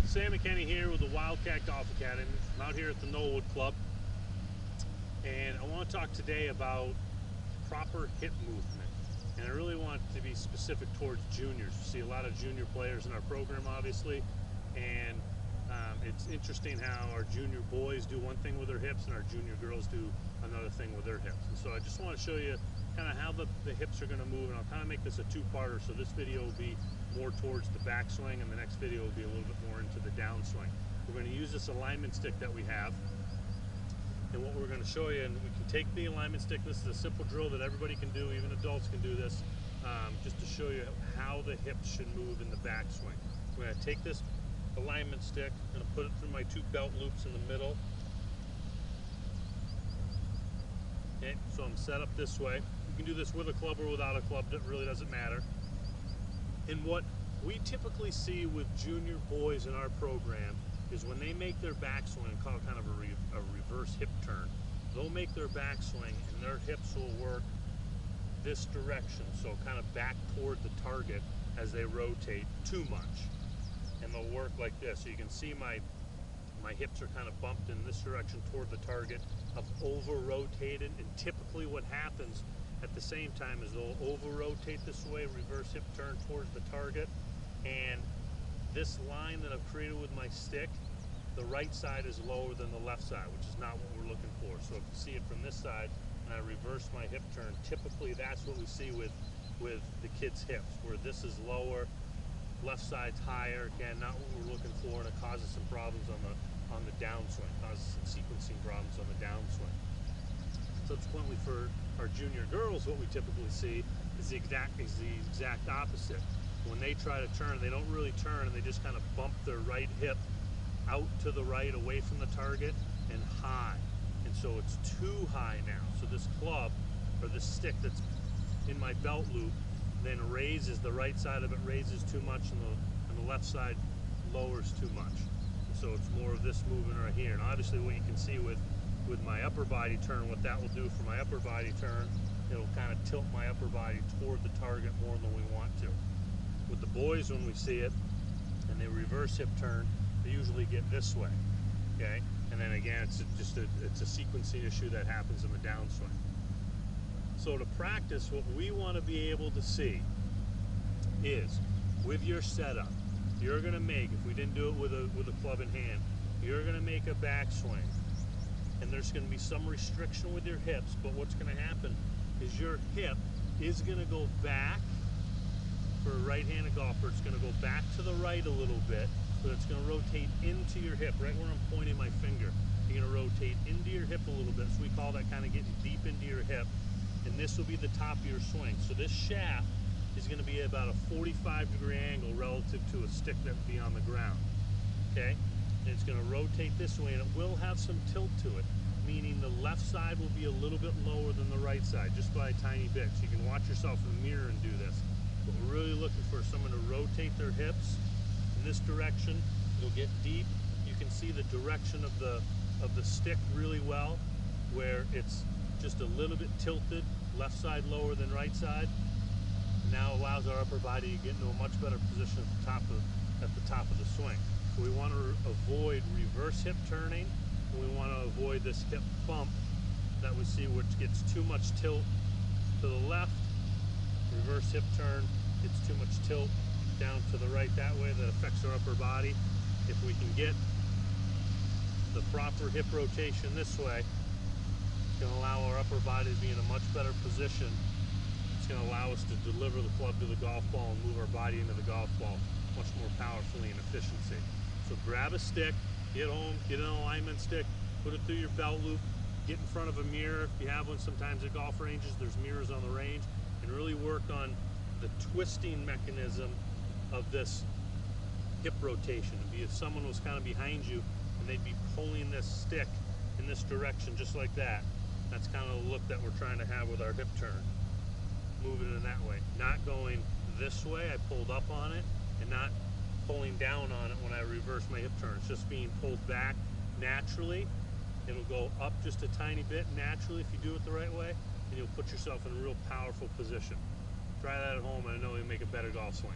Sam and Kenny here with the Wildcat Golf Academy. I'm out here at the Knollwood Club, and I want to talk today about proper hip movement. And I really want to be specific towards juniors. We see a lot of junior players in our program, obviously, and it's interesting how our junior boys do one thing with their hips and our junior girls do another thing with their hips. And so I just want to show you kind of how the hips are going to move, and I'll kind of make this a two-parter. So this video will be more towards the backswing, and the next video will be a little bit more into the downswing. We're going to use this alignment stick that we have, and what we're going to show you, and we can take the alignment stick. This is a simple drill that everybody can do, even adults can do this, just to show you how the hips should move in the backswing. We're going to take this alignment stick, I'm going to put it through my two belt loops in the middle. Okay, so I'm set up this way. You can do this with a club or without a club, it really doesn't matter. And what we typically see with junior boys in our program is when they make their backswing, called kind of a reverse hip turn, they'll make their backswing and their hips will work this direction, so kind of back toward the target as they rotate too much. And they'll work like this. So you can see my hips are kind of bumped in this direction toward the target. I've over-rotated, and typically what happens at the same time is they'll over-rotate this way, reverse hip turn towards the target, and this line that I've created with my stick, the right side is lower than the left side, which is not what we're looking for. So if you see it from this side and I reverse my hip turn, typically that's what we see with the kids' hips, where this is lower, left side's higher. Again, not what we're looking for, and it causes some problems on the downswing, causes some sequencing problems on the downswing. Subsequently, for our junior girls, what we typically see is the exact opposite. When they try to turn, they don't really turn, and they just kind of bump their right hip out to the right, away from the target, and high. And so it's too high now. So this club, or this stick that's in my belt loop, then raises, the right side of it raises too much, and the left side lowers too much. And so it's more of this movement right here. And obviously what you can see with my upper body turn, what that will do for my upper body turn, it'll kind of tilt my upper body toward the target more than we want to. With the boys, when we see it and they reverse hip turn, they usually get this way, okay? And then again, it's a sequencing issue that happens in the downswing. So to practice, what we want to be able to see is, with your setup, you're going to make, if we didn't do it with a club in hand, you're going to make a backswing, and there's going to be some restriction with your hips, but what's going to happen is your hip is going to go back. For a right-handed golfer, it's going to go back to the right a little bit, but it's going to rotate into your hip, right where I'm pointing my finger. You're going to rotate into your hip a little bit, so we call that kind of getting deep into your hip, and this will be the top of your swing. So this shaft is going to be about a 45-degree angle relative to a stick that would be on the ground, okay? And it's going to rotate this way, and it will have some tilt to it, meaning the left side will be a little bit lower than the right side, just by a tiny bit. So you can watch yourself in the mirror and do this. What we're really looking for is someone to rotate their hips in this direction. It'll get deep. You can see the direction of the stick really well, where it's just a little bit tilted, left side lower than right side. Now allows our upper body to get into a much better position at the top of the swing. So we want to avoid reverse hip turning, and we want to avoid this hip bump that we see, which gets too much tilt to the left. Reverse hip turn, it's too much tilt down to the right that way, that affects our upper body. If we can get the proper hip rotation this way, it's going to allow our upper body to be in a much better position. It's going to allow us to deliver the club to the golf ball and move our body into the golf ball much more powerfully and efficiency. So grab a stick, get home, get an alignment stick, put it through your belt loop, get in front of a mirror. If you have one, sometimes at golf ranges, there's mirrors on the range, and really work on the twisting mechanism of this hip rotation. It'd be if someone was kind of behind you and they'd be pulling this stick in this direction just like that. That's kind of the look that we're trying to have with our hip turn. Move it in that way. Not going this way, I pulled up on it, and not pulling down on it when I reverse my hip turn. It's just being pulled back naturally. It'll go up just a tiny bit naturally if you do it the right way, and you'll put yourself in a real powerful position. Try that at home, and I know you'll make a better golf swing.